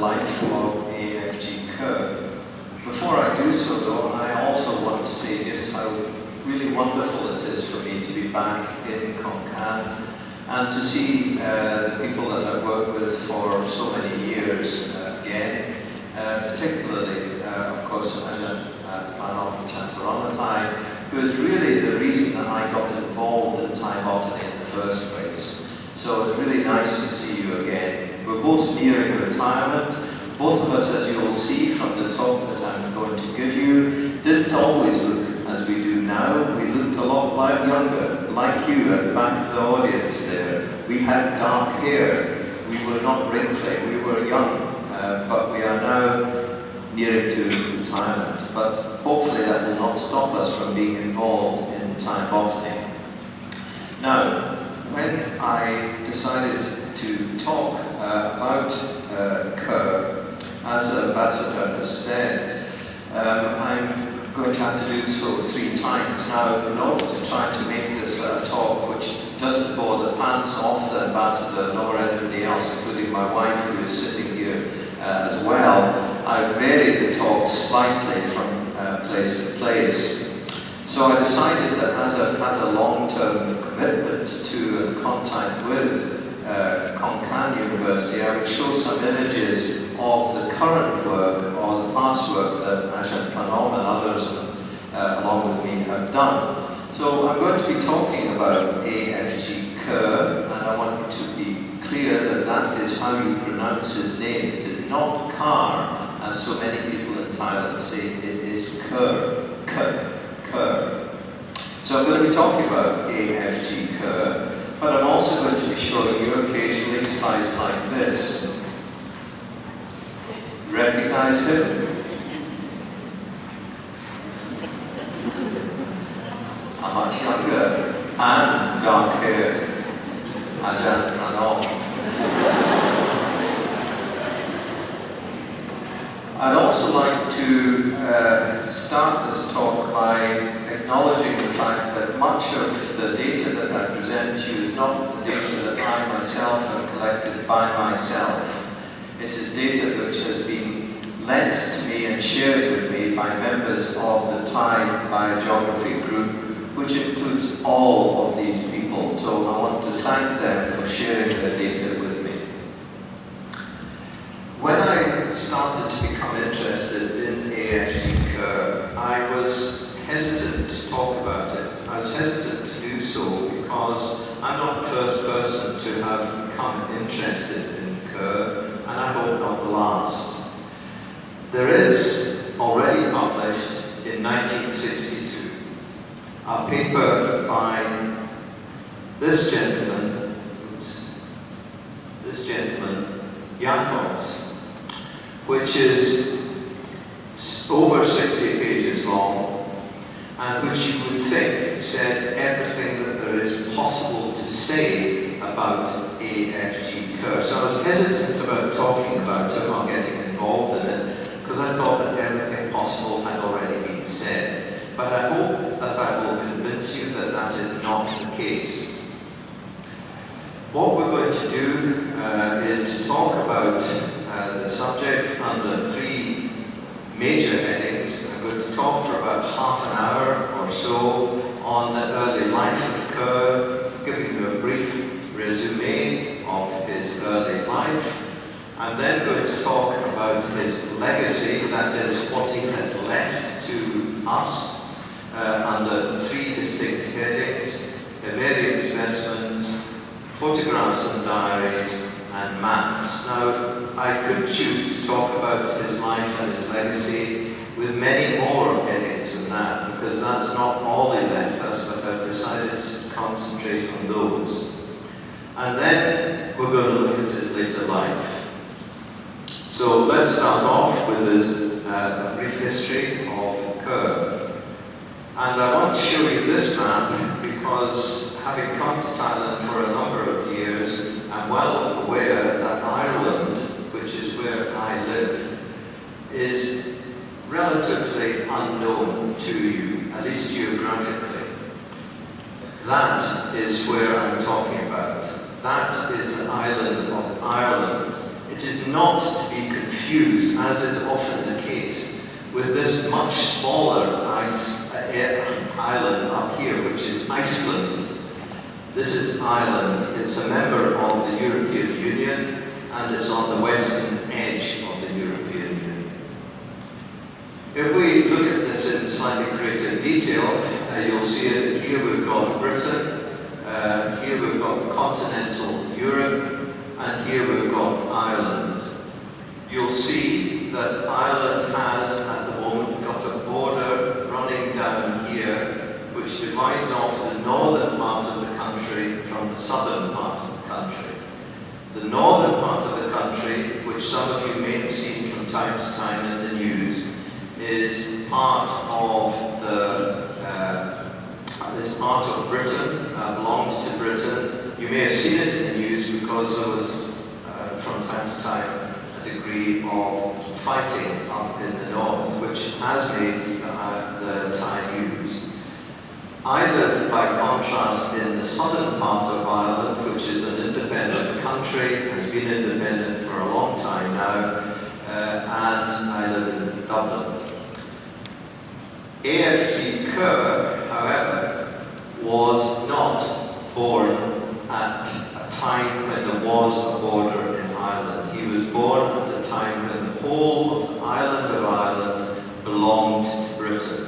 life of A.F.G. Kerr. Before I do so though, I also want to say just how really wonderful it is for me to be back in Konkan and to see the people that I've worked with for so many years again, particularly, of course, Ajahn Parnell, who is really the reason that I got involved in Thai botany in the first place. So it's really nice to see you again. We're both nearing retirement. Both of us, as you will see from the talk that I'm going to give you, didn't always look as we do now. We looked a lot younger, like you at the back of the audience there. We had dark hair. We were not wrinkly. We were young, but we are now nearing to retirement. But hopefully that will not stop us from being involved in Thai botany. Now, when I decided to talk about Kerr, as Ambassador has said, I'm going to have to do so 3 times. Now, in order to try to make this a talk which doesn't bore the pants off the Ambassador nor anybody else, including my wife who is sitting here as well, I've varied the talk slightly from place to place. So I decided that as I've had a long-term commitment to and contact with Konkan University, I would show some images of the current work or the past work that Ajahn Parnell and others along with me have done. So I'm going to be talking about A.F.G. Kerr, and I want you to be clear that that is how you pronounce his name. It is not Kerr, as so many people in Thailand say. It is Kerr. Kerr. So I'm going to be talking about A.F.G. Kerr, but I'm also going to be showing you occasionally slides like this. Recognize him? A much younger and dark-haired Ajahn Parnell. I'd also like to start this talk by acknowledging the fact that much of the data that I present to you is not the data that I myself have collected by myself. It is data which has been lent to me and shared with me by members of the Thai Biogeography group, which includes all of these people. So I want to thank them for sharing their data with me. When I started to become interested in A.F.G. Kerr, I was hesitant to talk about it. I was hesitant to do so because I'm not the first person to have become interested in Kerr, and I hope not the last. There is already published in 1962 a paper by this gentleman, Jacobs, which is over 60 pages long, and which you would think said everything that there is possible to say about A.F.G. Kerr. So I was hesitant about talking about him or getting involved in it, because I thought that everything possible had already been said. But I hope that I will convince you that that is not the case. What we're going to do is to talk about the subject under 3 major headings. I'm going to talk for about half an hour or so on the early life of Kerr, giving you a brief resume of his early life. I'm then going to talk about his legacy, that is, what he has left to us under 3 distinct headings: herbarium specimens, photographs and diaries, and maps. Now, I could choose to talk about his life and his legacy with many more headings than that, because that's not all he left us, but I've decided to concentrate on those. And then we're going to look at his later life. So let's start off with this brief history of Kerr. And I want to show you this map because, having come to Thailand for a number of years, I'm well aware that Ireland, which is where I live, is relatively unknown to you, at least geographically. That is where I'm talking about. That is the island of Ireland. It is not to be confused confused, as is often the case, with this much smaller island up here, which is Iceland. This is Ireland. It's a member of the European Union, and it's on the western edge of the European Union. If we look at this in slightly greater detail, you'll see that here we've got Britain, here we've got continental Europe, and here we've got Ireland. You'll see that Ireland has, at the moment, got a border running down here, which divides off the northern part of the country from the southern part of the country. The northern part of the country, which some of you may have seen from time to time in the news, is part of Britain, belongs to Britain. You may have seen it in the news because there was, from time to time, a degree of fighting up in the north, which has made the Thai news. I live, by contrast, in the southern part of Ireland, which is an independent country, has been independent for a long time now, and I live in Dublin. A.F.G. Kerr, however, was not born at a time when there was a border in Ireland. He was born at a time when the whole of the island of Ireland belonged to Britain.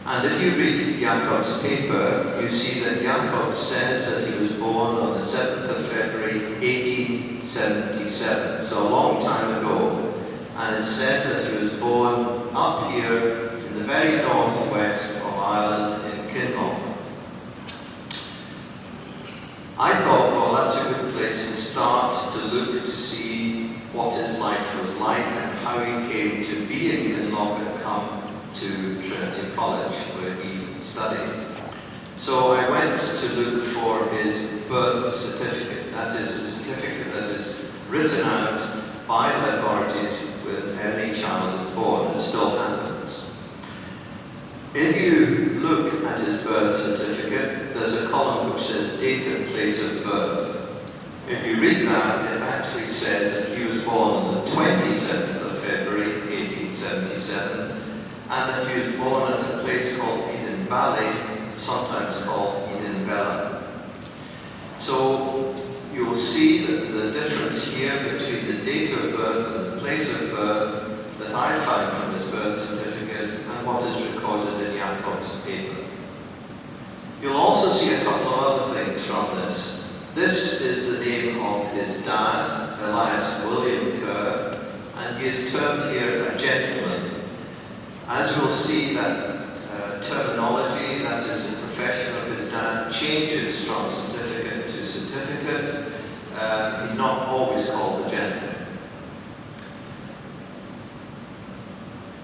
And if you read Jacob's paper, you see that Jacob says that he was born on the 7th of February 1877, so a long time ago. And it says that he was born up here in the very northwest of Ireland in Kinloch. I thought, well, that's a good place to start to look to see what his life was like and how he came to be in Kinloch and come to Trinity College where he studied. So I went to look for his birth certificate, that is a certificate that is written out by the authorities when any child is born. It still happens. If you look at his birth certificate, there's a column which says date and place of birth. If you read that, it actually says that he was born on the 27th of February 1877, and that he was born at a place called Eden Valley, sometimes called Eden Vella. So you'll see that there's a difference here between the date of birth and the place of birth that I found from his birth certificate and what is recorded in Jacob's paper. You'll also see a couple of other things from this. This is the name of his dad, Elias William Kerr, and he is termed here a gentleman. As we'll see, that terminology, that is the profession of his dad, changes from certificate to certificate. He's not always called a gentleman.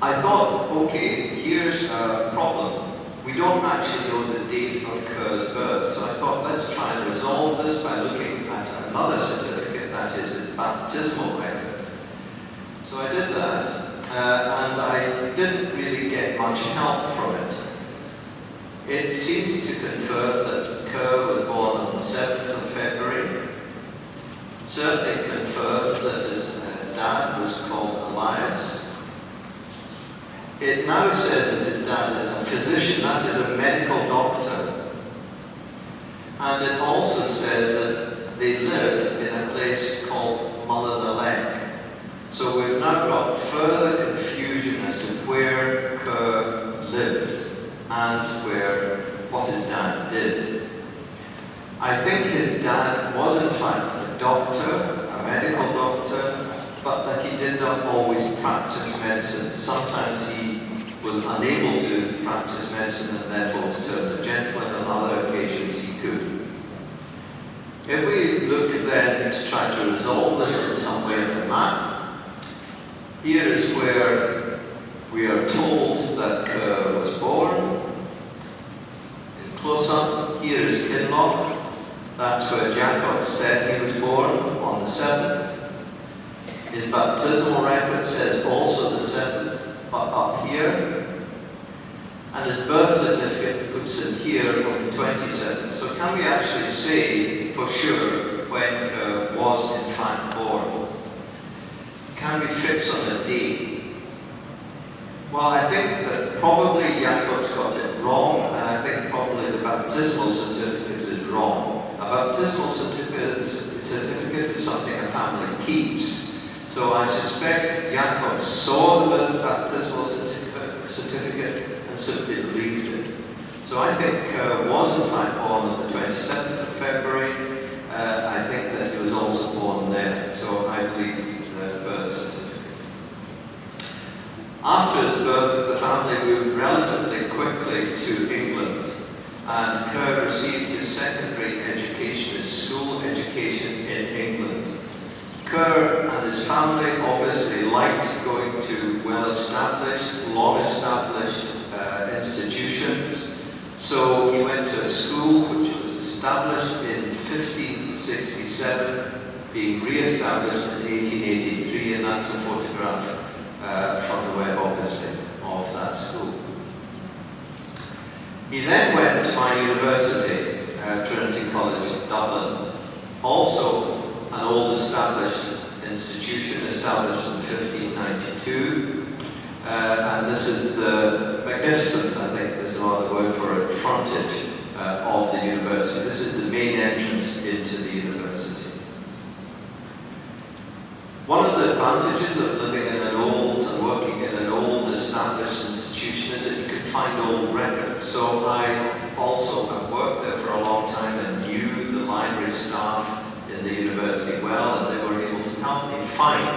I thought, okay, here's a problem. We don't actually know the date of Kerr's birth, so I thought, let's try and resolve this by looking at another certificate, that is his baptismal record. So I did that. And I didn't really get much help from it. It seems to confirm that Kerr was born on the 7th of February. It certainly confirms that his dad was called Elias. It now says that his dad is a physician, that is a medical doctor. And it also says that they live in a place called Mullinalek. So we've now got further confusion as to where Kerr lived and what his dad did. I think his dad was in fact a doctor, a medical doctor, but that he did not always practice medicine. Sometimes he was unable to practice medicine and therefore was termed a gentleman. On other occasions he could. If we look then to try to resolve this in some way with a map, here is where we are told that Kerr was born. In close-up, here is Kinloch. That's where Jacob said he was born, on the 7th. His baptismal record says also the 7th, but up here. And his birth certificate puts him here on the 27th. So can we actually say for sure when Kerr was in fact born? can we fix on a date? Well, I think that probably Jacob's got it wrong, and I think probably the baptismal certificate is wrong. A baptismal certificate is something a family keeps. So I suspect Jacob saw the baptismal certificate and simply believed it. So I think Kerr was in fact born on the 27th of February. I think that he was also born there. So I believe the birth certificate. After his birth, the family moved relatively quickly to England, and Kerr received his secondary education, his school education in England. Kerr and his family obviously liked going to well-established, long-established institutions. So he went to a school which was established in 1567, being re-established in 1883, and that's a photograph from the web, obviously, of that school. He then went to my university, Trinity College Dublin, also an old established institution, established in 1592. And this is the magnificent, I think there's no other word for it, frontage of the university. This is the main entrance into the university. One of the advantages of living in an old and working in an old established institution is that you can find old records. So I also have worked there for a long time and knew the library staff in the university well, and they were able to help me find,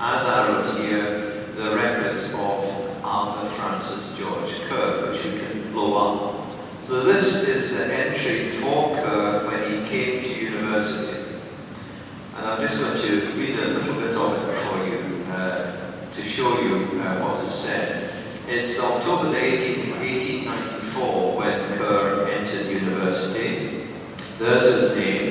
as I wrote here, the records of Arthur Francis George Kerr, which you can blow up. So this is the entry for Kerr when he came to university. And I'm just going to read a little bit of it for you to show you what is said. It's October the 18th, 1894 when Kerr entered university. There's his name.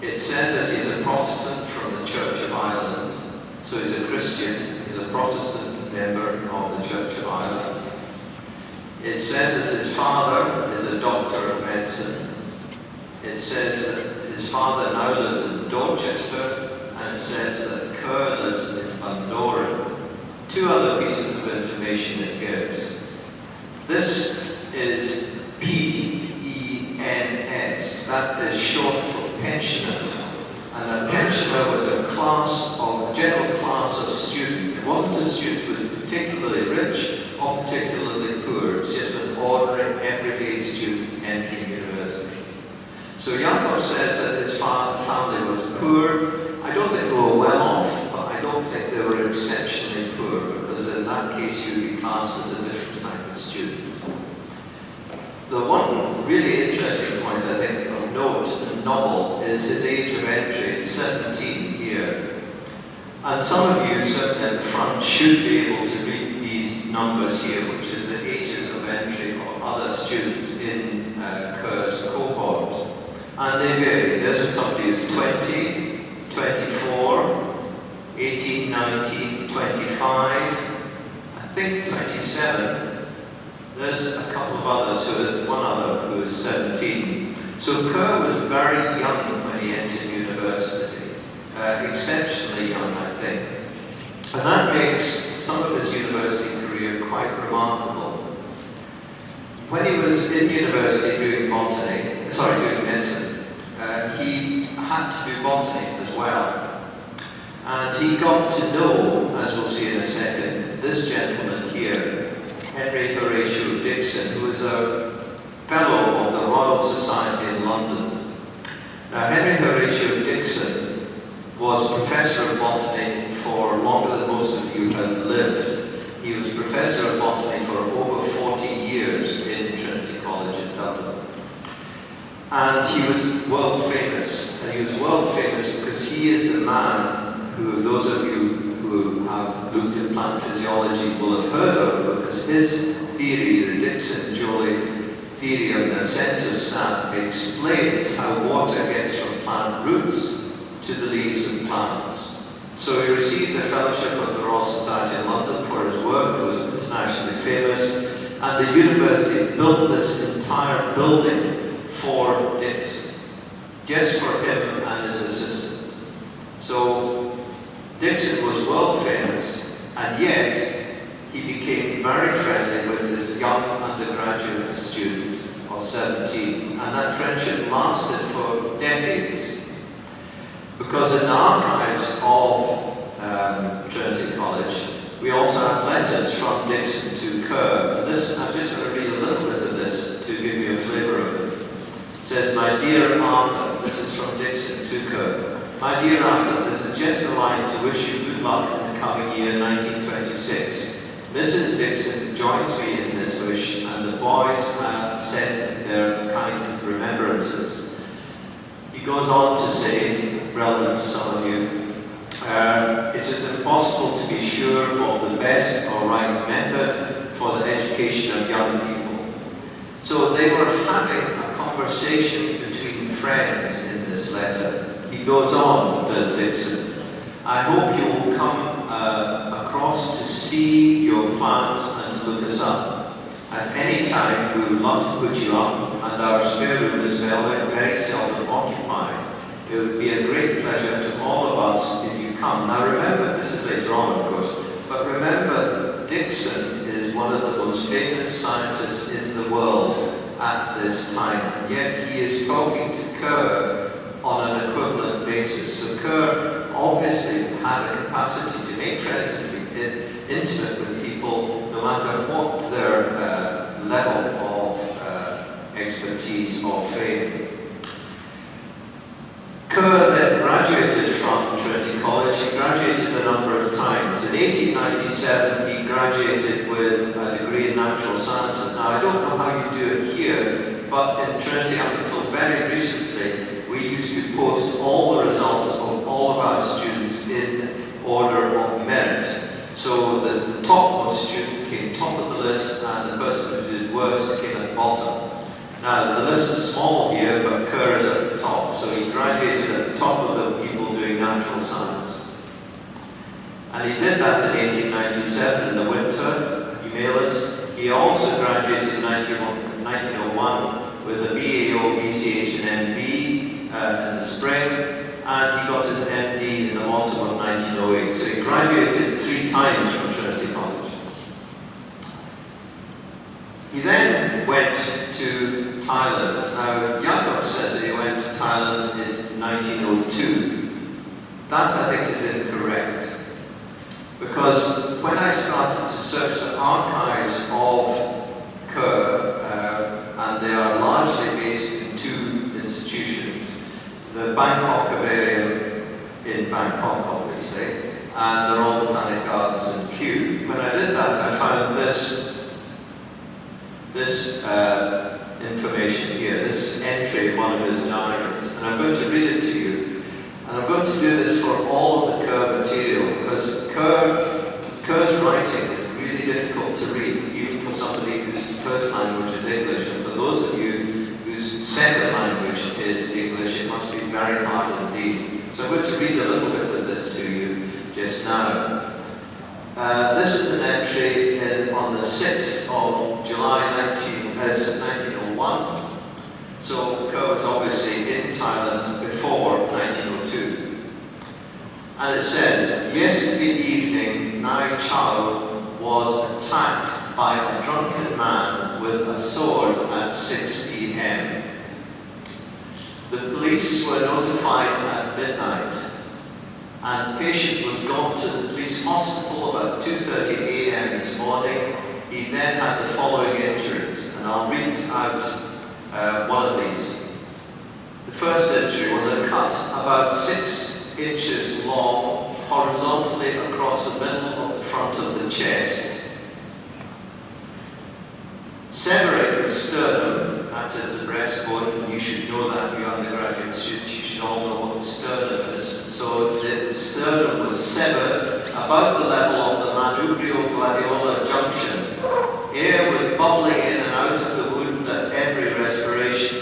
It says that he's a Protestant from the Church of Ireland. So he's a Christian, he's a Protestant member of the Church of Ireland. It says that his father is a doctor of medicine. It says that his father now lives in Dorchester, and it says that Kerr lives in Bundoran. Two other pieces of information it gives. This is PENS, that is short for pensioner. And a pensioner was a general class of student. It wasn't a student who was particularly rich or particularly poor. It was just an ordinary, everyday student entering university. So Jakob says that his family was poor. I don't think they were well off, but I don't think they were exceptionally poor, because in that case you'd be classed as a different type of student. The one really interesting point, I think, of note in the novel is his age of entry. It's 17 here. And some of you, certainly at the front, should be able to read these numbers here, which is the ages of entry of other students in Kerr's cohort. And they vary. There's when somebody is 20, 24, 18, 19, 25, I think 27. There's a couple of others, one other who is 17. So Kerr was very young when he entered university, exceptionally young, I think. And that makes some of his university career quite remarkable. When he was in university doing medicine, he had to do botany as well. And he got to know, as we'll see in a second, this gentleman here, Henry Horatio Dixon, who was a fellow of the Royal Society in London. Now, Henry Horatio Dixon was professor of botany for longer than most of you have lived. He was professor of botany for over 40 years in Trinity College in Dublin. And he was world famous. And he was world famous because he is the man who, those of you who have looked at plant physiology will have heard of, because his theory, the Dixon-Joly theory of the ascent of sap, explains how water gets from plant roots to the leaves of plants. So he received a fellowship of the Royal Society in London for his work. It was internationally famous. And the university built this entire building for Dixon, just for him and his assistant. So Dixon was world famous, and yet he became very friendly with this young undergraduate student of 17, and that friendship lasted for decades. Because in the archives of Trinity College, we also have letters from Dixon to Kerr. And this, I'm just going to read a little bit of this to give you a flavour of it. It says, "My dear Arthur," this is from Dixon to Kerr. "My dear Arthur, this is just a line to wish you good luck in the coming year 1926. Mrs. Dixon joins me in this wish, and the boys have sent their kind remembrances." He goes on to say, relevant to some of you, "It is impossible to be sure of the best or right method for the education of young people." So they were having a conversation between friends in this letter. He goes on, does Dixon, "I hope you will come across to see your plants and to look us up. At any time, we would love to put you up, and our spare room is very seldom occupied. It would be a great pleasure to all of us if you come." Now remember, this is later on, of course, but remember, Dixon is one of the most famous scientists in the world at this time, and yet he is talking to Kerr on an equivalent basis. So Kerr obviously had a capacity to make friends and be intimate with people, no matter what their level of expertise or fame. Kerr then graduated from Trinity College. He graduated a number of times. In 1897, he graduated with a degree in natural sciences. Now, I don't know how you do it here, but in Trinity, up until very recently, we used to post all the results of all of our students in order of merit. So the topmost student came top of the list, and the person who did worst came at the bottom. Now, the list is small here, but Kerr is at the top, so he graduated at the top of the people doing natural science. And he did that in 1897 in the winter, Humalis. He also graduated in 1901 with a BAO, BCH and MB in the spring, and he got his MD in the autumn of 1908. So he graduated 3 times from Trinity College. He then went to Thailand. Now, Jakob says that he went to Thailand in 1902. That, I think, is incorrect. Because when I started to search the archives of Kerr, and they are largely based in 2 institutions, the Bangkok Herbarium in Bangkok, obviously, and the Royal Botanic Gardens in Kew. When I did that, I found this information here, this entry in one of his diaries, and I'm going to read it to you. And I'm going to do this for all of the Kerr material, because Kerr's writing is really difficult to read, even for somebody whose first language is English, and for those of you whose second language is English, it must be very hard indeed. So I'm going to read a little bit of this to you just now. This is an entry on the 6th of July 1901. So Kerr was obviously in Thailand before 1902. And it says, "Yesterday evening, Nai Chao was attacked by a drunken man with a sword at 6 p.m. The police were notified at midnight, and the patient was gone to the police hospital about 2:30 a.m. this morning. He then had the following injuries, and I'll read out one of these. The first injury was a cut about 6 inches long, horizontally across the middle of the front of the chest, severing the sternum, that is the breastbone. You should know that, you undergraduate students, you should all know what the sternum is. So the sternum was severed about the level of the manubrio-gladiolar junction. Air was bubbling in and out of the wound at every respiration,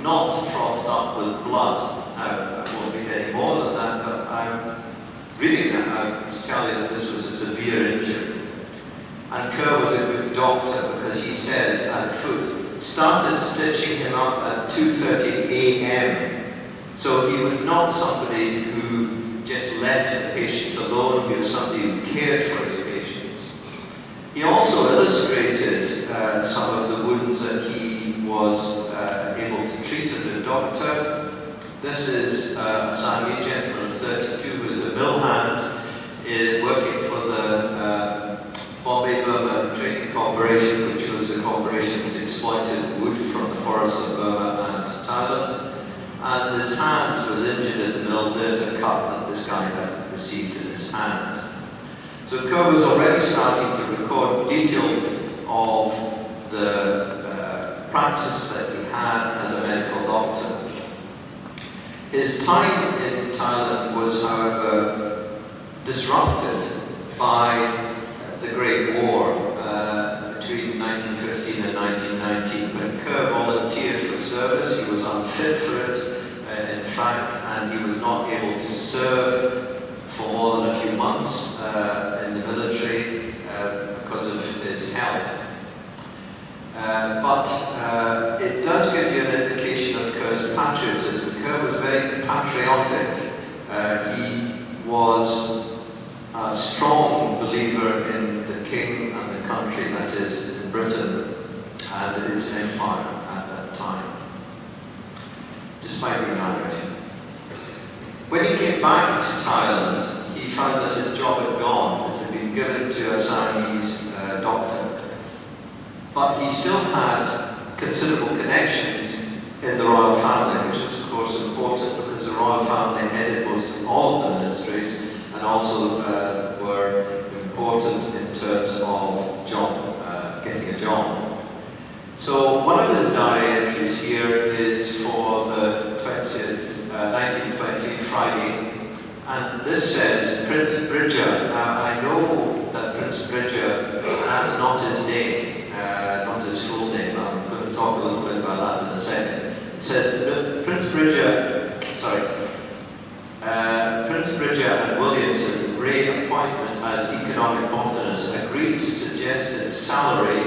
not frothed up with blood." Now, I won't read any more than that, but I'm reading that out to tell you that this was a severe injury. And Kerr was a good doctor, because he says at foot, started stitching him up at 2:30 a.m. So he was not somebody who just left the patient alone. He was somebody who cared for his patients. He also illustrated some of the wounds that he was able to treat as a doctor. This is a Sami gentleman of 32 who is a mill hand working for the Bombay Burma Trading Corporation, which was the corporation that exploited wood from the forests of Burma and Thailand. And his hand was injured at the mill. There's a cut that this guy had received in his hand. So Kerr was already starting to record details of the practice that he had as a medical doctor. His time in Thailand was, however, disrupted by the Great War between 1915 and 1919. When Kerr volunteered for service, he was unfit for it, in fact, and he was not able to serve for more than a few months in the military because of his health. But it does give you an indication of Kerr's patriotism. Kerr was very patriotic. He was a strong believer in the king and the country, that is, in Britain and its empire at that time, despite being Irish. When he came back to Thailand, he found that his job had gone. It had been given to a Siamese doctor. But he still had considerable connections in the royal family, which is of course important because the royal family headed most of all of the ministries and also were important in terms of getting a job. So one of his diary entries here is for the 1920 Friday, and this says Prince Bridger. Now I know that Prince Bridger, that's not his name, not his full name. I'm going to talk a little bit about that in a second. It says Prince Bridger and Williamson, Ray appointment as economic botanist, agreed to suggested salary,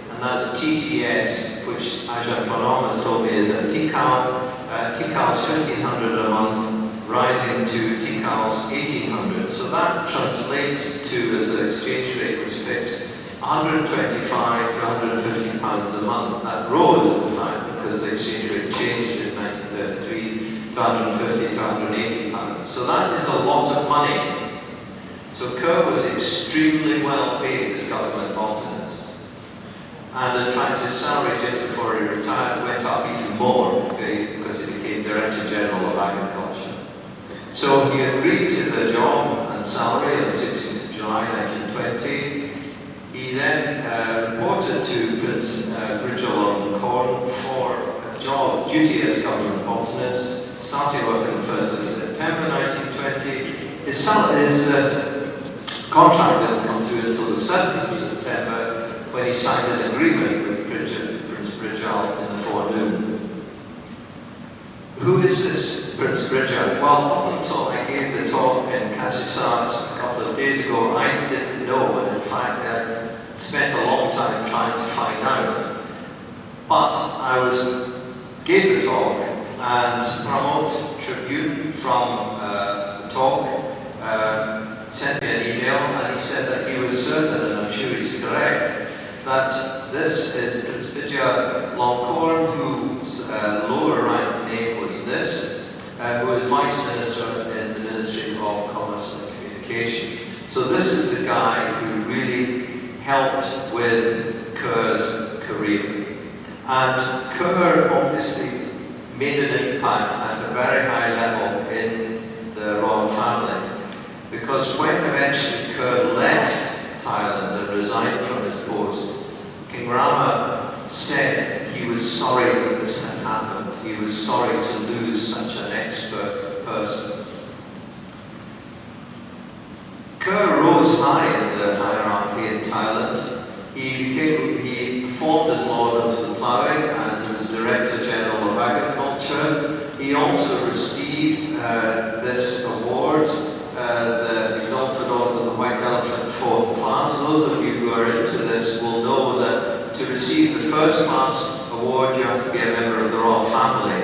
and that's TCS, which Ajahn Pranam has told me is a tikal. Tikal's 1,500 a month, rising to Tikal's 1,800. So that translates to, as the exchange rate was fixed, 125 to 150 pounds a month. That rose in time because the exchange rate changed in 1933 to 150 to 180 pounds. So that is a lot of money. So Kerr was extremely well paid as government botanist. And in fact his salary just before he retired went up even more, because he became Director General of Agriculture. So he agreed to the job and salary on the 16th of July 1920. He then reported to Prince Bridger Corn for a duty as government botanist, starting work on the 1st of September 1920. His contract didn't come through until the 7th of September when he signed an agreement with Prince Bridger in the forenoon. Who is this Prince Bridger? Well, up until I gave the talk in Kasisat a couple of days ago, I didn't know, and in fact I spent a long time trying to find out. But I gave the talk, and Pramod Tribune from the talk sent me an email, and he said that he was certain, and I'm sure he's correct, that this is Prince Bridger Longcorn, whose lower right name was this, who was Vice Minister in the Ministry of Commerce and Communication. So this is the guy who really helped with Kerr's career. And Kerr obviously made an impact at a very high level in the royal family, because when eventually Kerr left Thailand and resigned from his post, King Rama said he was sorry that this had happened. He was sorry to lose such an expert person. Kerr rose high in the hierarchy in Thailand. He performed as Lord of the Ploughing and was Director General of Agriculture. He also received this award, the Exalted Order of the White Elephant 4th Class. Those of you who are into this will know that to receive the first class award you have to be a member of the royal family.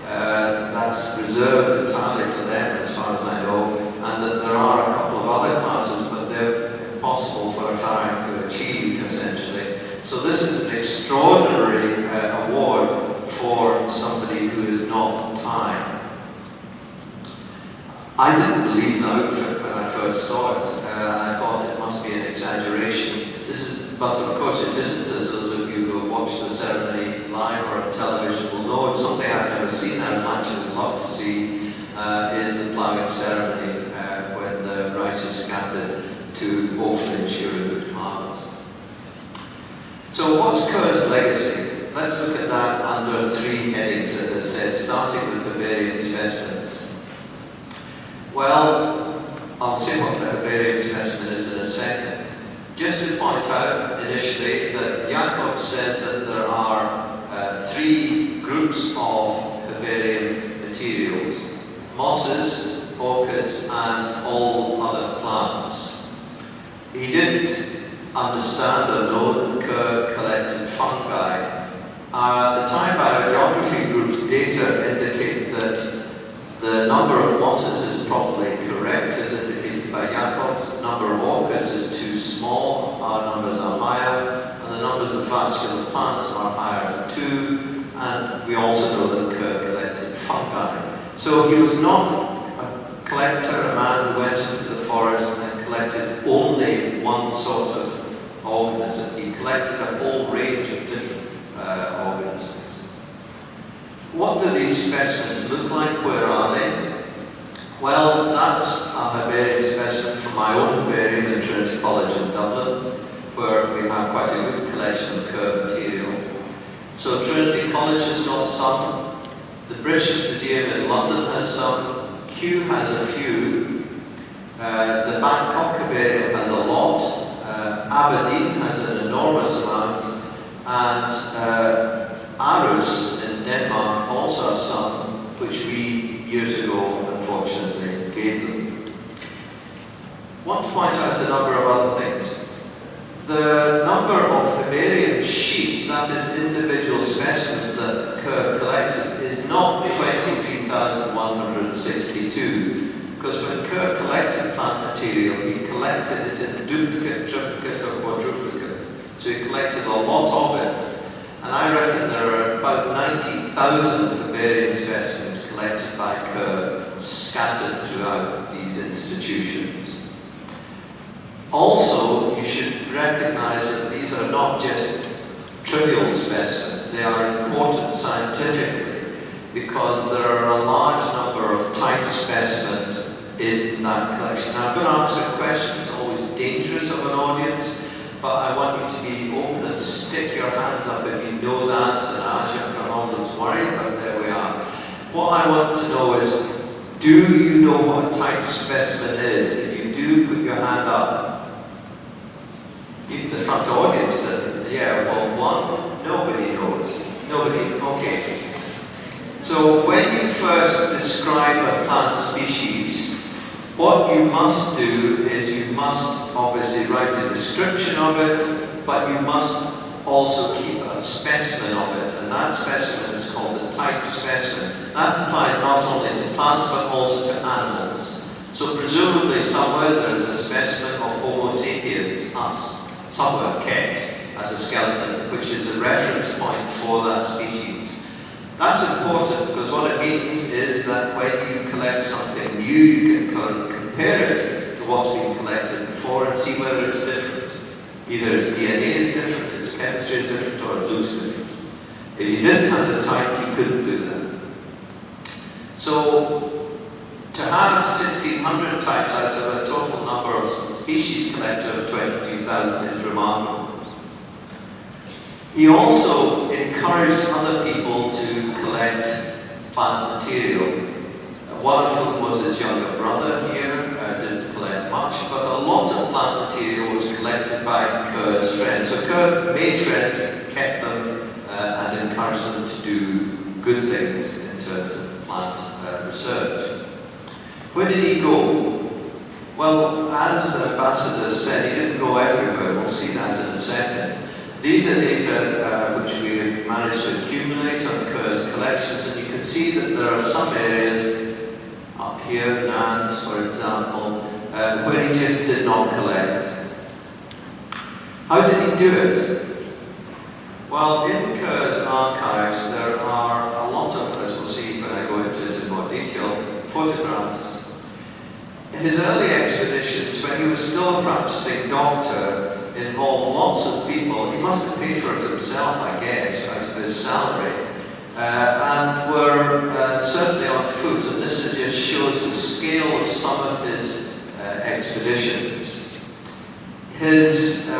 That's reserved entirely for them as far as I know. and that there are a couple of other classes, but they're impossible for a Thai to achieve, essentially. So this is an extraordinary award for somebody who is not Thai. I didn't believe the outfit when I first saw it, and I thought it must be an exaggeration. But of course it isn't, as those of you who have watched the ceremony live or on television will know. It's something I've never seen. I would love to see is the ploughing ceremony when the rice is scattered to hopefully ensure a good harvest. So what's Kerr's legacy? Let's look at that under 3 headings, as I said, starting with Bavarian specimens. Well, I'll say what the Bavarian specimen is in a second. Just to point out initially that Jakob says that there are 3 groups of Bavarian materials: mosses, orchids, and all other plants. He didn't understand or know that Kerr collected fungi. The Thai biogeography group's data indicate that the number of mosses is probably correct, as indicated by Jacobs. The number of orchids is too small, our numbers are higher, and the numbers of vascular plants are higher than 2, and we also know that Kerr collected fungi. So he was not a collector, a man who went into the forest and collected only one sort of organism. He collected a whole range of different organisms. What do these specimens look like? Where are they? Well, that's a herbarium specimen from my own herbarium in Trinity College in Dublin, where we have quite a good collection of Kerr material. So Trinity College has got some, the British Museum in London has some, Kew has a few, the Bangkok herbarium has a lot, Aberdeen has an enormous amount, and Aarhus in Denmark also have some, which we years ago unfortunately gave them. I want to point out a number of other things. The number of herbarium sheets, that is individual specimens that Kerr collected, is not 23,162, because when Kerr collected plant material, he collected it in duplicate, triplicate or quadruplicate. So he collected a lot of it. And I reckon there are about 90,000 herbarium specimens collected by Kerr scattered throughout these institutions. Also, you should recognize that these are not just trivial specimens, they are important scientifically because there are a large number of type specimens in that collection. Now I'm going to ask a question, it's always dangerous of an audience, but I want you to be open and stick your hands up if you know that, and as you're not worry, but there we are. What I want to know is, do you know what a type specimen is? If you do, put your hand up. Even the front audience doesn't. Yeah, well, one, nobody knows. Nobody, okay. So when you first describe a plant species, what you must do is you must obviously write a description of it, but you must also keep a specimen of it, and that specimen is called a type specimen. That applies not only to plants but also to animals. So presumably somewhere there is a specimen of Homo sapiens, us, somewhere kept as a skeleton, which is a reference point for that species. That's important because what it means is that when you collect something new, you can compare it to what's been collected before and see whether it's different. Either its DNA is different, its chemistry is different, or it looks different. If you didn't have the type, you couldn't do that. So, to have 1,600 types out of a total number of species collected of 22,000 is remarkable. He also encouraged other people to collect plant material. One of them was his younger brother here, didn't collect much, but a lot of plant material was collected by Kerr's friends. So Kerr made friends, kept them, and encouraged them to do good things in terms of plant research. Where did he go? Well, as the ambassador said, he didn't go everywhere. We'll see that in a second. These are data which we have managed to accumulate on Kerr's collections, and you can see that there are some areas, up here, Nans, for example, where he just did not collect. How did he do it? Well, in Kerr's archives, there are a lot of, as we'll see when I go into it in more detail, photographs. In his early expeditions, when he was still a practicing doctor, involved lots of people. He must have paid for it himself, I guess, out of his salary, and were certainly on foot. And this just shows the scale of some of his expeditions. His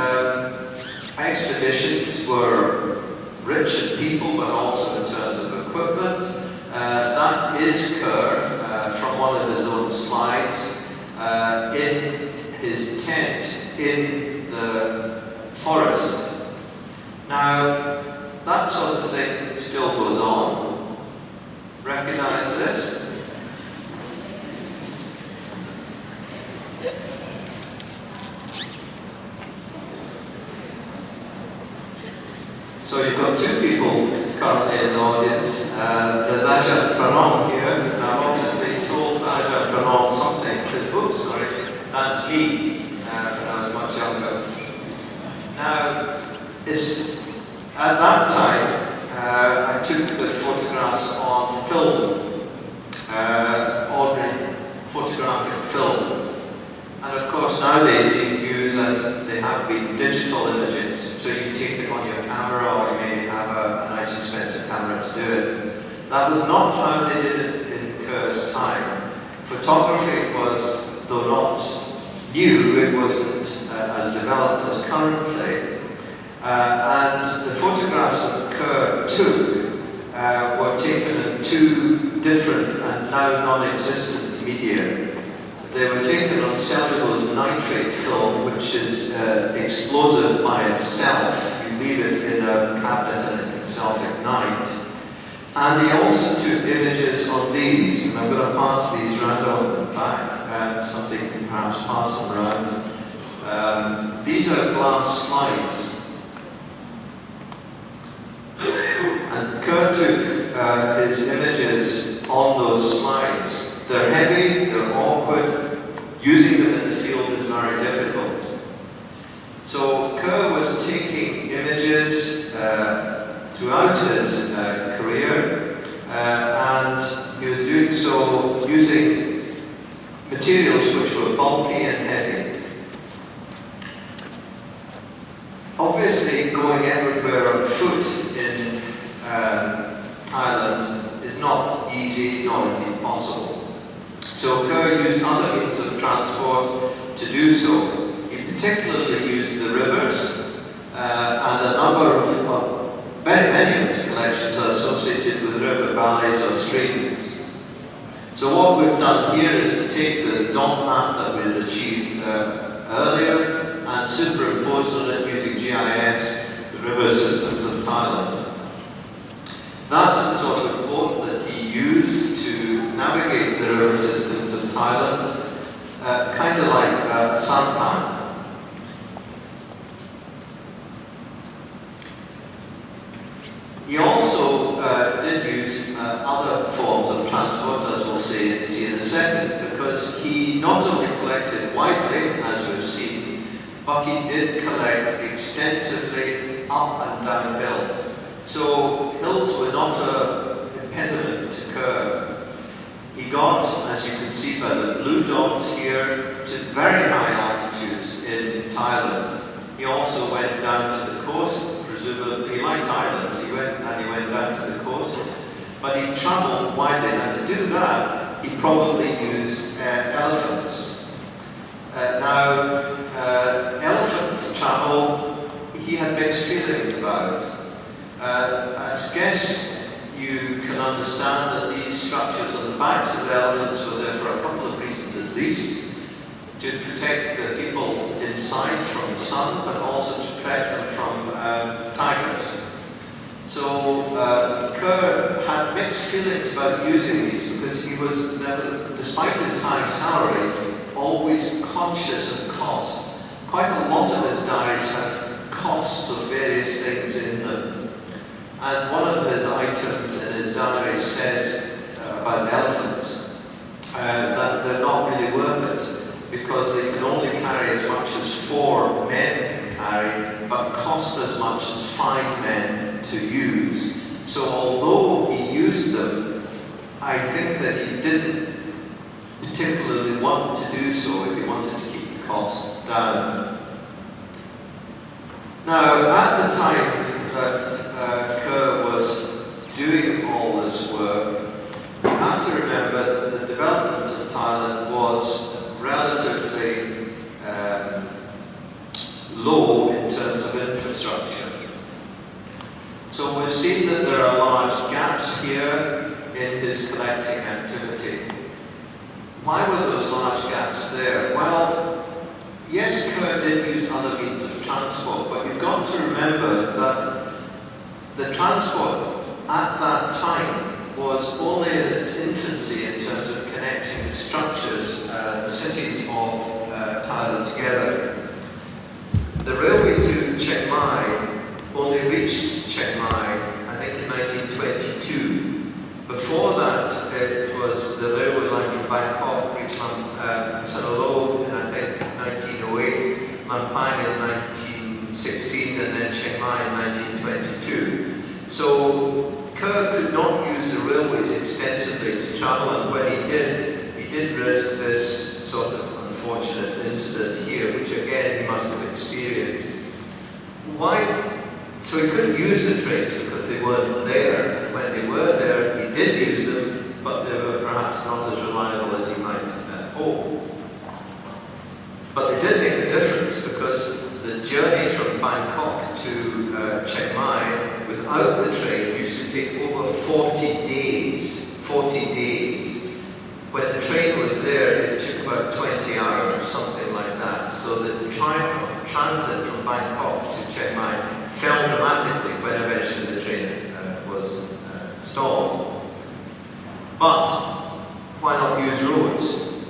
expeditions were rich in people, but also in terms of equipment. That is Kerr from one of his own slides in his tent in the forest. Now, that sort of thing still goes on. Recognize this? So you've got two people currently in the audience. There's Ajahn Pranam here, and I've obviously told Ajahn Pranam something, because, oops, sorry, that's me when I was much younger. Now, at that time, I took the photographs on film, ordinary photographic film. And of course, nowadays you can use, as they have been, digital images. So you take it on your camera, or you maybe have a nice expensive camera to do it. That was not how they did it in Kerr's time. Photography was, though not new, it wasn't as developed as currently. And the photographs that Kerr took were taken in two different and now non-existent media. They were taken on cellulose nitrate film, which is explosive by itself. You leave it in a cabinet and it can self-ignite. And he also took images on these, and I'm going to pass these around on the back. Somebody can perhaps pass them around. These are glass slides. And Kerr took his images on those slides. They're heavy, they're awkward. Using them in the field is very difficult. So Kerr was taking images throughout his career, and he was doing so using materials which were bulky and heavy. Obviously, going everywhere on foot in Thailand is not easy, nor indeed possible. So Kerr used other means of transport to do so. He particularly used the rivers, and a number of, many of his collections are associated with river valleys or streams. So what we've done here is to take the dot map that we had achieved earlier and superimpose on it using GIS the river systems of Thailand. That's the sort of boat that he used to navigate the river systems of Thailand, kind of like a sampan. He also did use other forms of transport, as we'll see in a second, because he not only collected widely, as we've seen, but he did collect extensively up and downhill. So hills were not an impediment to Kerr. He got, as you can see by the blue dots here, to very high altitudes in Thailand. He also went down to the coast, presumably he liked islands, he went down to the coast, but he travelled widely. Now to do that, he probably used elephants. Elephant travel, he had mixed feelings about. I guess you can understand that these structures on the backs of the elephants were there for a couple of reasons at least. To protect the people inside from the sun, but also to protect them from tigers. So Kerr had mixed feelings about using these because he was never, despite his high salary, always conscious of cost. Quite a lot of his diaries have costs of various things in them. And one of his items in his diary says about elephants, that they're not really worth it because they can only carry as much as 4 men can carry, but cost as much as 5 men to use. So although he used them, I think that he didn't particularly want to do so if he wanted to keep the costs down. Now, at the time that Kerr was doing all this work, you have to remember that the development of Thailand was relatively low in terms of infrastructure. So we've seen that there are large gaps here in his collecting activity. Why were those large gaps there? Well, yes, Kerr did use other means of transport, but you've got to remember that the transport at that time was only in its infancy in terms of connecting the structures, the cities of Thailand together. The railway to Chiang Mai only reached Chiang Mai, I think, in 1922. Before that, it was the railway line from Bangkok reached Sanalo in, I think, 1908, Lamphai in 1916, and then Chiang Mai in 1922. So Kerr could not use the railways extensively to travel, and when he did risk this sort of unfortunate incident here, which again he must have experienced. Why? So he couldn't use the trains because they weren't there. When they were there, he did use them, but they were perhaps not as reliable as he might hope. But they did make a difference because the journey from Bangkok to Chiang Mai without the train used to take over 40 days. 40 days. When the train was there, it took about 20 hours, something like that. So the transit from Bangkok to Chiang Mai fell dramatically when eventually the train was installed. But why not use roads?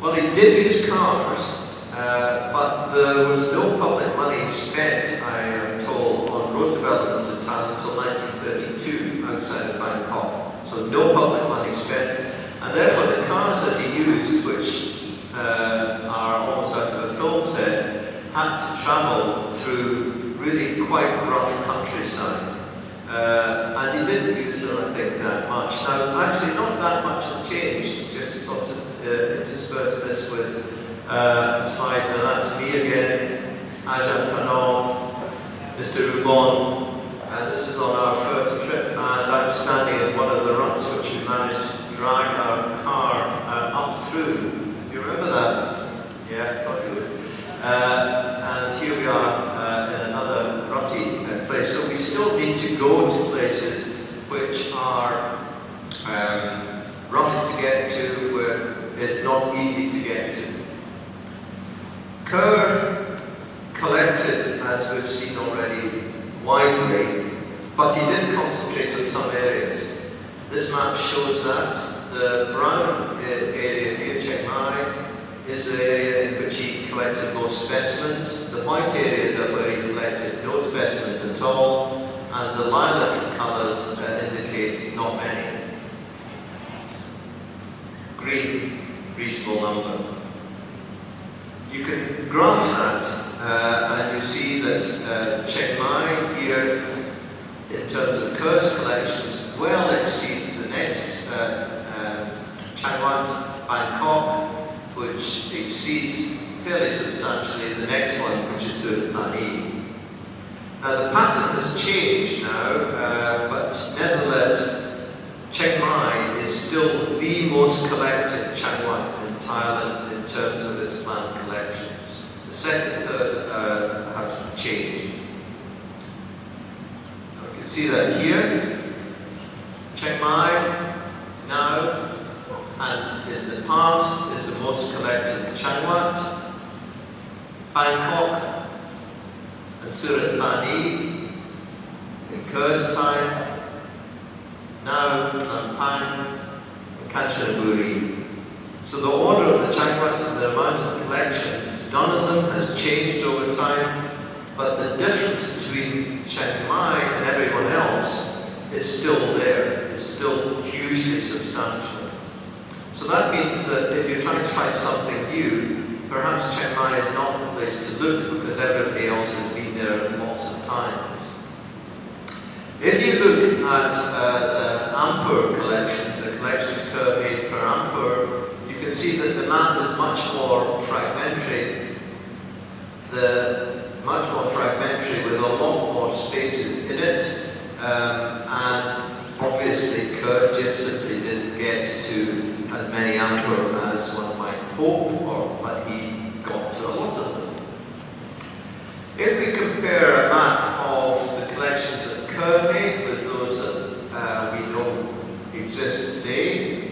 Well, he did use cars, but there was no public money spent, I am told, on road development in Thailand until 1932 outside of Bangkok. So no public money spent, and therefore the cars that he used, which are almost out of a film set, had to travel through really quite rough countryside. And he didn't use them, I think, that much. Now, actually, not that much has changed. Just sort of intersperse this with a slide. Now, that's me again, Ajahn Parnell, Mr. Rubon. This is on our first trip, and I'm standing in one of the ruts which we managed to drag our car up through. Do you remember that? Yeah, I thought you would. And here we are in another rutty place. So we still need to go to places which are rough to get to, where it's not easy to get to. Kerr collected, as we've seen already, widely, but he did concentrate on some areas. This map shows that. The brown area here, Chiang Mai, is the area in which he collected most specimens. The white areas are where he collected no specimens at all, and the lilac colours indicate not many. Green, reasonable number. You can graph that, and you see that Chiang Mai here, in terms of Kerr's collections, well exceeds the next Chiang Wat, Bangkok, which exceeds fairly substantially the next one, which is Surat Thani. Now the pattern has changed now, but nevertheless, Chiang Mai is still the most collected Chiang Wat in Thailand in terms of its plant collections. The second and third have changed. Now we can see that here, Chiang Mai now and in the past is the most collected Chiang Wat, Bangkok, and Surat Thani in Kerr's time, now Lamphai and Kanchanaburi. So the order of the Chiang Wats and the amount of collections done in them has changed over time, but the difference between Chiang Mai and everyone else is still there. It's still hugely substantial. So that means that if you're trying to find something new, perhaps Chiang Mai is not the place to look because everybody else has been there lots of times. If you look at the ampere collections, the collections Kerr made per ampere, you can see that the map is much more fragmentary. Much more fragmentary with a lot more spaces in it, and obviously Kerr just simply didn't get to as many ampere as one might hope, but he got to a lot of them. If we compare a map of the collections that Kerr made with those that we know exist today,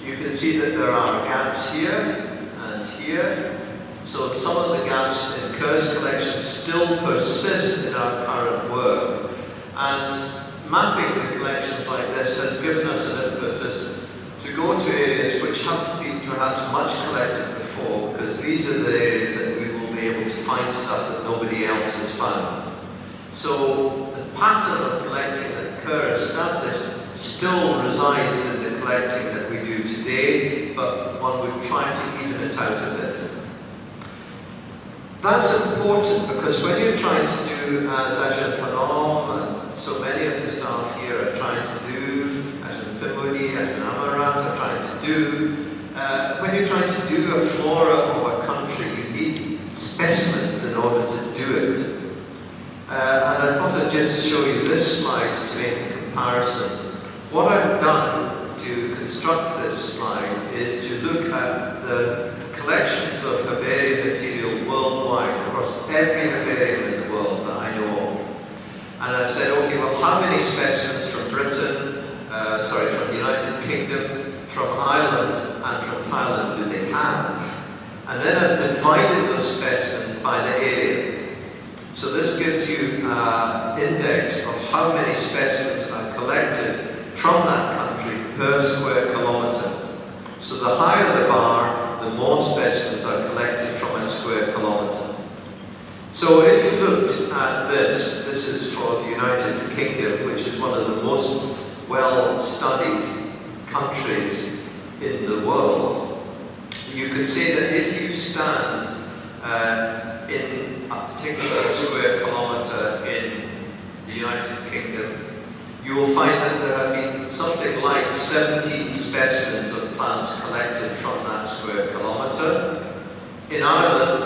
you can see that there are gaps here and here. So some of the gaps in Kerr's collection still persist in our current work. And mapping the collections like this has given us an impetus to go to areas which haven't been perhaps much collected before, because these are the areas that we will be able to find stuff that nobody else has found. So the pattern of collecting that Kerr established still resides in the collecting that we do today, but one would try to even it out a bit. That's important because when you're trying to do, as Ajahn Parnell and so many of the staff here are trying to do, Ajahn Pimodi, Ajahn Amarat are trying to do, when you're trying to do a flora of a country, you need specimens in order to do it. And I thought I'd just show you this slide to make a comparison. What I've done to construct this slide is to look at the collections of herbarium material worldwide, across every herbarium in the world that I know of. And I've said, okay, well, how many specimens from Britain, from the United Kingdom, from Ireland, and from Thailand do they have? And then I've divided those specimens by the area. So this gives you an index of how many specimens are collected from that country per square kilometre. So the higher the bar, the more specimens are collected from a square kilometre. So if you looked at this is for the United Kingdom, which is one of the most well-studied countries in the world. You can see that if you stand in a particular square kilometre in the United Kingdom, you will find that there have been something like 17 specimens of plants collected from that square kilometre. In Ireland,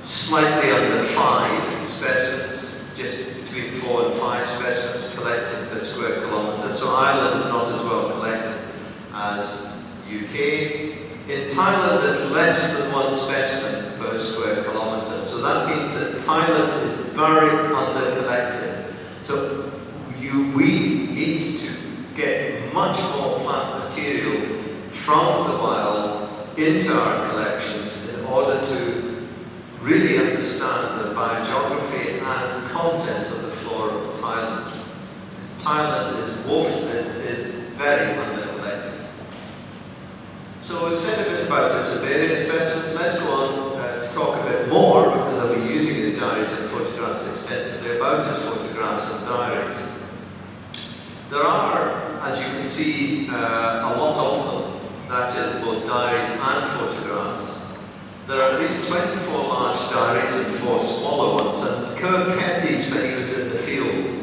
slightly under 5 specimens, just between 4 and 5 specimens collected per square kilometre. So Ireland is not as well collected as UK. In Thailand, it's less than 1 specimen per square kilometre. So that means that Thailand is very under-collected. So we need to get much more plant material from the wild into our collections in order to really understand the biogeography and content of the flora of Thailand. Thailand is very under-collected. So we've said a bit about its herbarium specimens. Let's go on to talk a bit more, because I'll be using his diaries and photographs extensively, about his photographs and diaries. There are, as you can see, a lot of them, that is both diaries and photographs. There are at least 24 large diaries and 4 smaller ones, and Kerr kept these when he was in the field.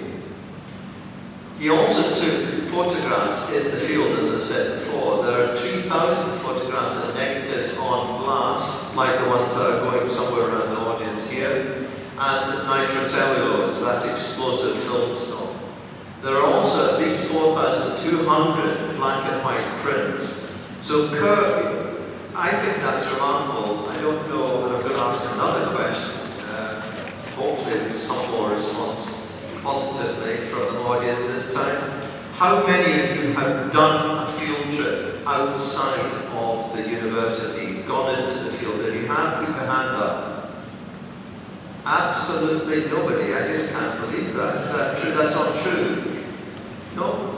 He also took photographs in the field, as I said before. There are 3,000 photographs and negatives on glass, like the ones that are going somewhere around the audience here, and nitrocellulose, that explosive film stock. There are also at least 4,200 black and white prints. So Kerr, I think that's remarkable. I don't know, and I'm going to ask another question. Hopefully with some more response positively from the audience this time. How many of you have done a field trip outside of the university, gone into the field? If you have, put your hand up. Absolutely nobody. I just can't believe that. Is that true? That's not true. No?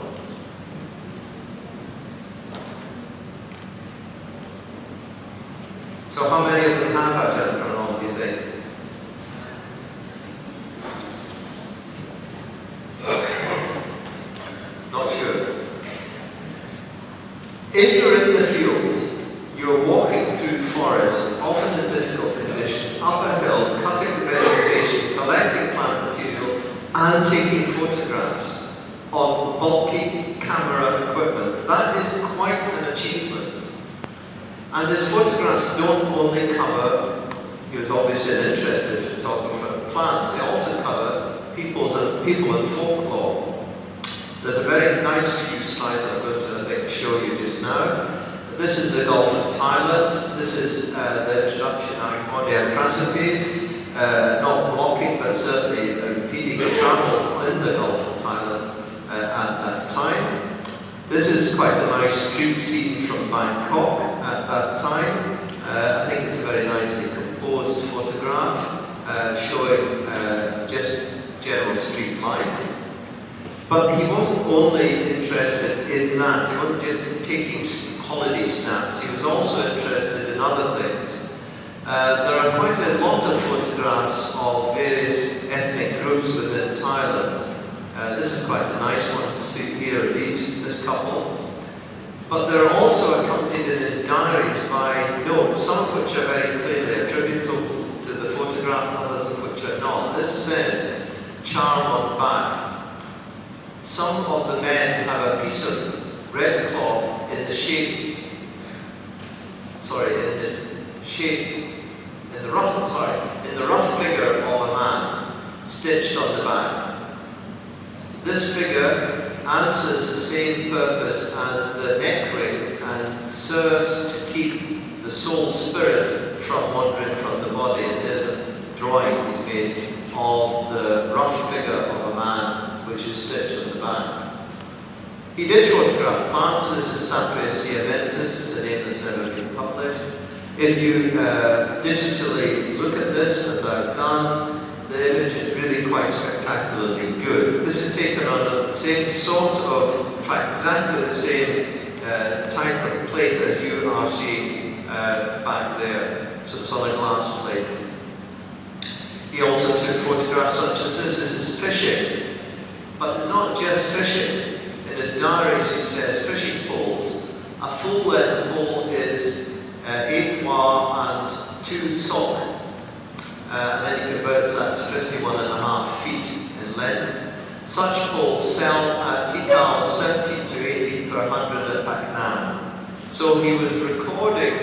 So how many of them have Ajahn Parnell, do you think? Not sure. If you're in the and taking photographs on bulky camera equipment. That is quite an achievement. And his photographs don't only cover, he was obviously an interested photographer of plants, they also cover people and folklore. There's a very nice few slides I'm going to, I think, show you just now. This is the Gulf of Thailand. This is the introduction Iconia crassipes, not blocking but certainly impeding travel in the Gulf of Thailand at that time. This is quite a nice street scene from Bangkok at that time. I think it's a very nicely composed photograph showing just general street life. But he wasn't only interested in that, he wasn't just taking holiday snaps, he was also interested in other things. There are quite a lot of photographs of various ethnic groups within Thailand. This is quite a nice one to see here, at least, this couple. But they're also accompanied in his diaries by notes, some of which are very clearly attributable to the photograph, others of which are not. This says, charm on back. Some of the men have a piece of red cloth in the shape, in the rough figure of a man stitched on the back. This figure answers the same purpose as the neck ring and serves to keep the soul spirit from wandering from the body. And there's a drawing he's made of the rough figure of a man which is stitched on the back. He did photograph plants. This is Sapphire siamensis, it's a name that's never been published. If you digitally look at this, as I've done, the image is really quite spectacularly good. This is taken on the same sort of, in fact, exactly the same type of plate as you are seeing back there. So it's on a glass plate. He also took photographs such as this. This is fishing. But it's not just fishing. In his diaries he says fishing poles. A full-length pole is 8 wa and 2 sok. And then he converts that to 51.5 feet in length. Such poles sell at Tikal 17 to 18 per 100 at Paknam. So he was recording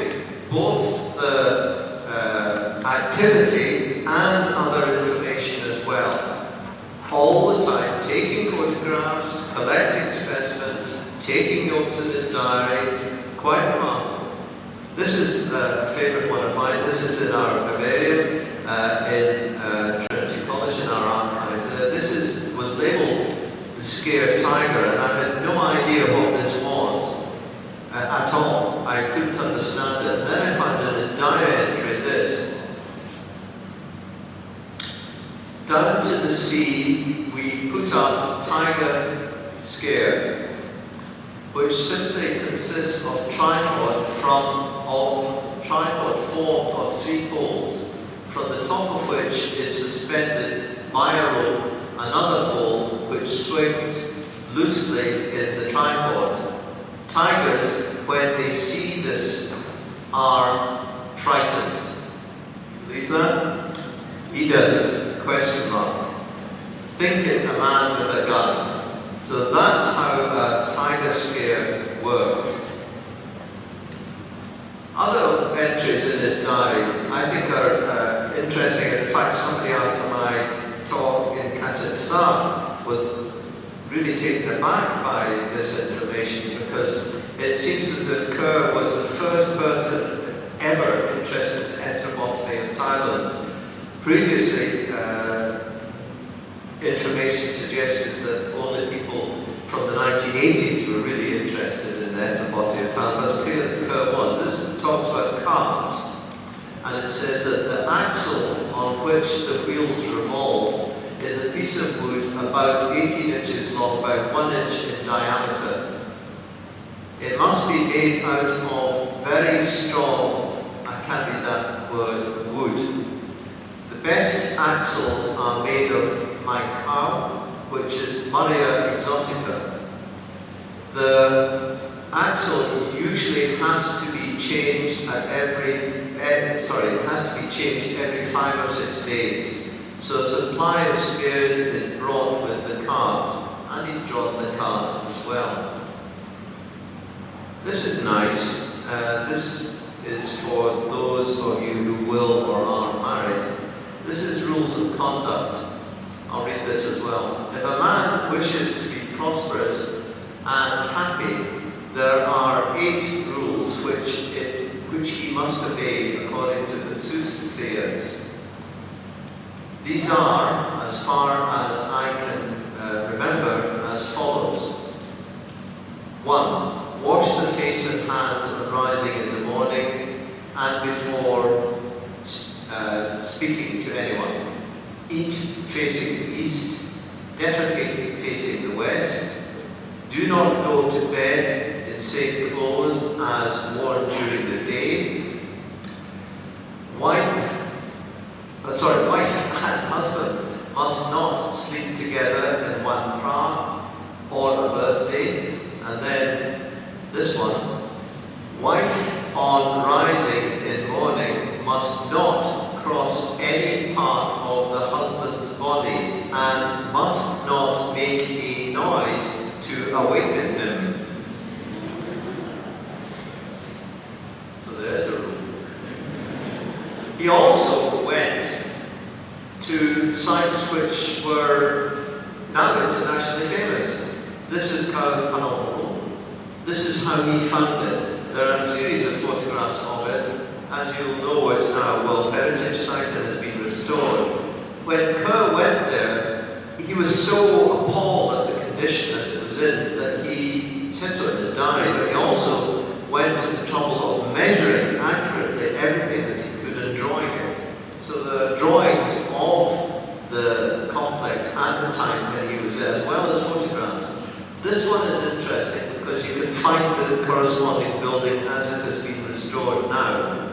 both the activity and other information as well. All the time, taking photographs, collecting specimens, taking notes in his diary, quite remarkable. This is a favourite one of mine. This is in our vivarium in Trinity College in our archive. This was labelled the scared tiger, and I had no idea what this was at all. I couldn't understand it. And then I found in his diary entry this. Down to the sea, we put up tiger scare, which simply consists of tripod formed of 3 poles, from the top of which is suspended by a rope another pole which swings loosely in the tripod. Tigers, when they see this, are frightened. Believe that? He doesn't. Question mark. Think it a man with a gun. So that's how a tiger scare worked. Other entries in his diary I think are interesting. In fact, somebody after my talk in Kazakhstan was really taken aback by this information, because it seems as if Kerr was the first person ever interested in ethnobotany of Thailand. Previously, information suggested that only people from the 1980s were really interested in the ethnobotany of Thailand, but it's clear that Kerr was. This talks about carts, and it says that the axle on which the wheels revolve is a piece of wood about 18 inches long, about 1 inch in diameter. It must be made out of very strong, I can't read that word, wood. The best axles are made of mhao, which is Maria exotica. The axle usually has to be changed every 5 or 6 days. So supply of spears is brought with the cart, and he's drawn the cart as well. This is nice. This is for those of you who will or are married. This is rules of conduct. I'll read this as well. If a man wishes to be prosperous and happy, there are 8 rules which he must obey according to the soothsayers. These are, as far as I can remember, as follows. 1. Wash the face and hands on rising in the morning and before speaking to anyone. Eat facing the east, defecate facing the west. Do not go to bed in same clothes as worn during the day. Wife and husband must not sleep together in one pra or a birthday. And then this one, wife on rising in morning must not cross any part of the husband's body and must not make a noise to awaken him. So there's a rule. He also went to sites which were now internationally famous. This is Kerr. This is how he found it. There are a series of photographs of it. As you'll know, it's now a World Heritage Site and has been restored. When Kerr went there, he was so appalled at the condition that it was in that he said so in his diary, but he also went to the trouble of measuring accurately everything that he could and drawing it. So the drawings of the complex at the time when he was there, as well as photographs. This one is interesting because you can find the corresponding building as it has been restored now.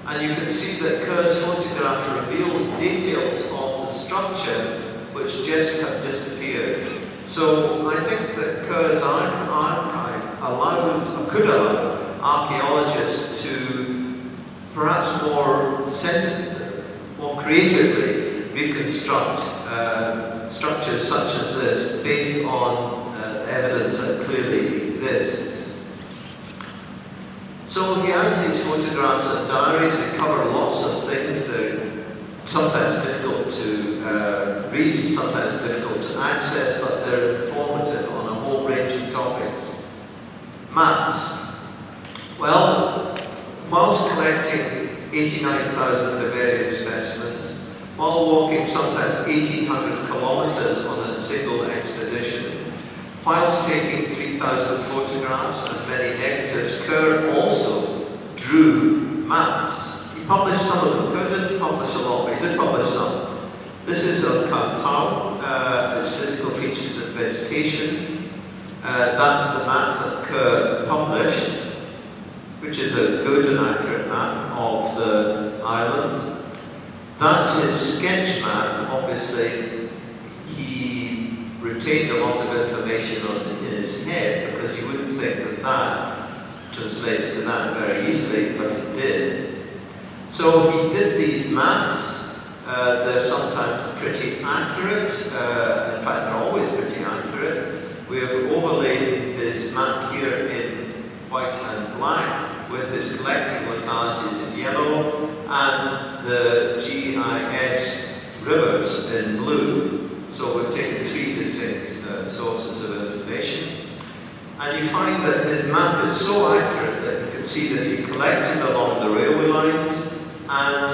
And you can see that Kerr's photograph reveals details of the structure which just have disappeared. So I think that Kerr's archive could allow archaeologists to perhaps more sensibly, more creatively reconstruct structures such as this based on evidence that clearly exists. So he has these photographs and diaries that cover lots of things. They're sometimes difficult to read, sometimes difficult to access, but they're informative on a whole range of topics. Maps. Well, whilst collecting 89,000 vivarium specimens, while walking sometimes 1,800 kilometers on a single expedition, whilst taking 3,000 photographs and many negatives, Kerr also drew maps. He published some of them. Kerr didn't publish a lot, but he did publish some. This is of Tau, its physical features and vegetation. That's the map that Kerr published, which is a good and accurate map of the island. That's his sketch map. Obviously, he retained a lot of information in his head because you wouldn't think that that translates to that very easily, but it did. So he did these maps. They're sometimes pretty accurate. In fact, they're always pretty accurate. We have overlaid his map here in white and black with his collecting localities in yellow and the GIS rivers in blue. So we've taken 3 distinct sources of information. And you find that his map is so accurate that you can see that he collected along the railway lines and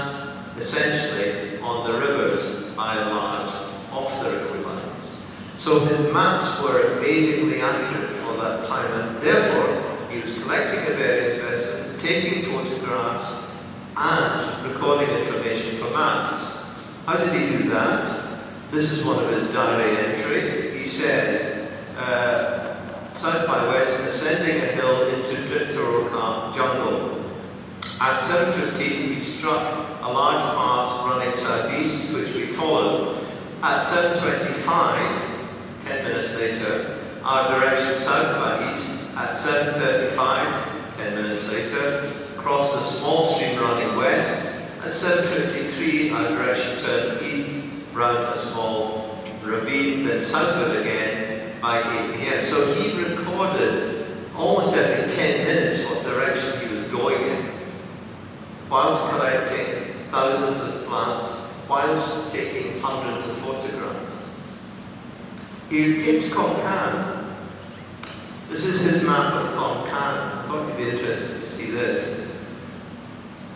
essentially on the rivers by and large off the railway lines. So his maps were amazingly accurate for that time, and therefore he was collecting various specimens, taking photographs and recording information for maps. How did he do that? This is one of his diary entries. He says, south by west, ascending a hill into Trinity jungle. At 7:15, we struck a large path running southeast, which we followed. At 7:25, 10 minutes later, our direction south by east. At 7:35, 10 minutes later, crossed a small stream running west. At 7:53, our direction turned round a small ravine, then southward again by 8 p.m. So he recorded almost every 10 minutes what direction he was going in, whilst collecting thousands of plants, whilst taking hundreds of photographs. He came to Konkan. This is his map of Konkan. I thought you'd be interested to see this.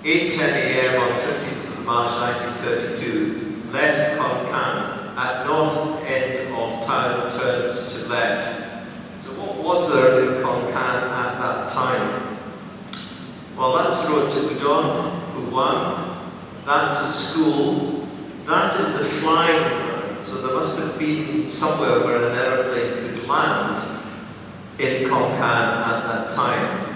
8:10 a.m. on 15th of March 1932, left Konkan at north end of town, turns to left. So what was there in Konkan at that time? Well, that's the road to Udon, Uwan. That's a school. That is a flying ground. So there must have been somewhere where an aeroplane could land in Konkan at that time.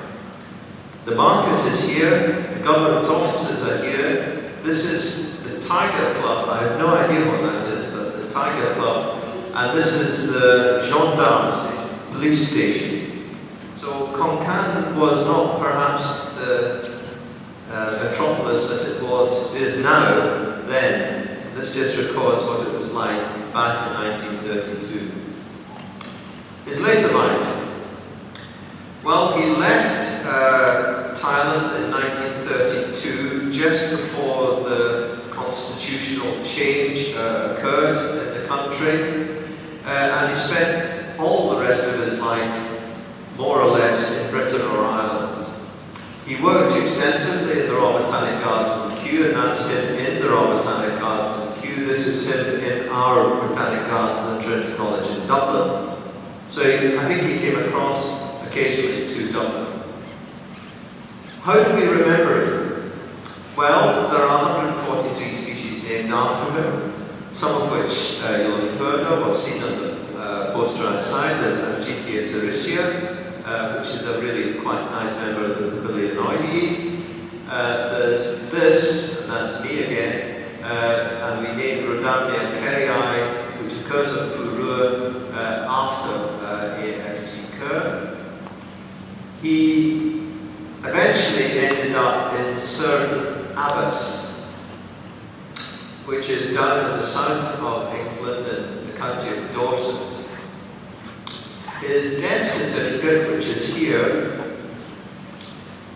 The market is here. The government offices are here. This is the Tiger Club. I have no idea what that is, but the Tiger Club. And this is the gendarme station, police station. So Konkan was not perhaps the metropolis that it is now then. This just records what it was like back in 1932. His later life. Well, he left Thailand in 1932, just before the constitutional change occurred in the country, and he spent all the rest of his life, more or less, in Britain or Ireland. He worked extensively in the Royal Botanic Gardens in Kew, and that's him in the Royal Botanic Gardens in Kew. This is him in our Botanic Gardens at Trinity College in Dublin. So I think he came across occasionally to Dublin. How do we remember him? Well, there are 143 species named after him, some of which you'll have heard of or seen on the poster outside. There's A.F.G. which is a really quite nice member of the Papilionoideae. There's this, and that's me again, and we named Rhodamnia kerrii, which occurs at Purua after A.F.G. Kerr. He eventually ended up in Cerne Abbas, which is down in the south of England in the county of Dorset. His death certificate, which is here,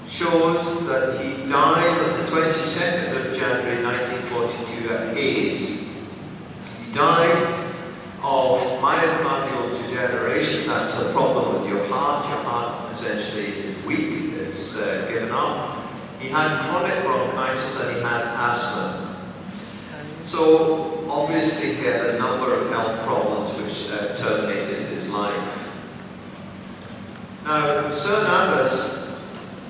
shows that he died on the 22nd of January 1942 at Hayes. He died of myocardial degeneration. That's a problem with your heart. Your heart essentially is weak, it's given up. He had chronic bronchitis and he had asthma. So obviously he had a number of health problems which terminated his life. Now, Cerne Abbas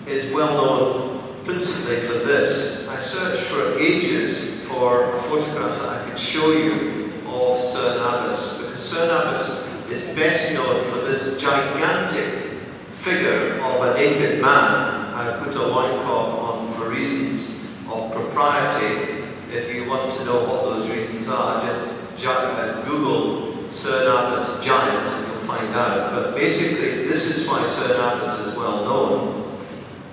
is well known principally for this. I searched for ages for a photograph that I could show you of Cerne Abbas, because Cerne Abbas is best known for this gigantic figure of a naked man. I put a loincloth on for reasons of propriety. If you want to know what those reasons are, just Google Cerne Abbas giant and you'll find out. But basically, this is why Cerne Abbas is well known.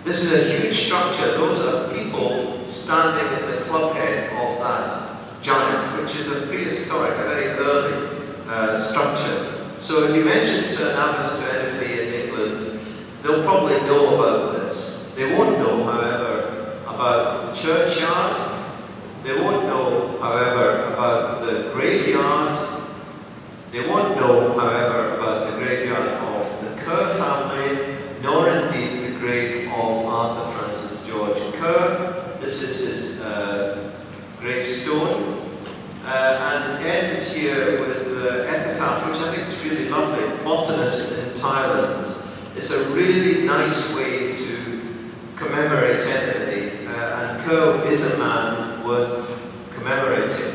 This is a huge structure. Those are people standing in the clubhead of that giant, which is a prehistoric, a very early structure. So if you mention Cerne Abbas to anybody in England, they'll probably know about this. They won't know, however, about the churchyard. They won't know, however, about the graveyard. They won't know, however, about the graveyard of the Kerr family, nor indeed the grave of Arthur Francis George Kerr. This is his gravestone. And it ends here with the epitaph, which I think is really lovely. Botanist in Thailand. It's a really nice way to commemorate anybody. And Kerr is a man worth commemorating.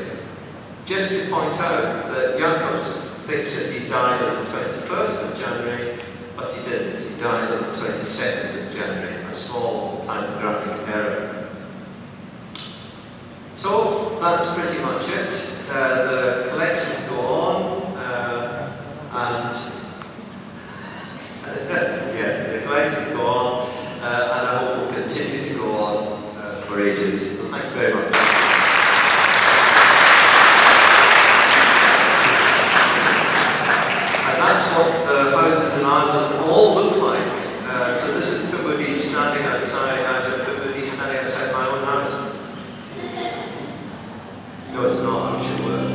Just to point out that Jacobs thinks that he died on the 21st of January, but he didn't. He died on the 22nd of January, a small typographic error. So that's pretty much it. The collections go on, and yeah, the collections go on, and I hope will continue to go on for ages. So thank you very much. it's not, I'm sure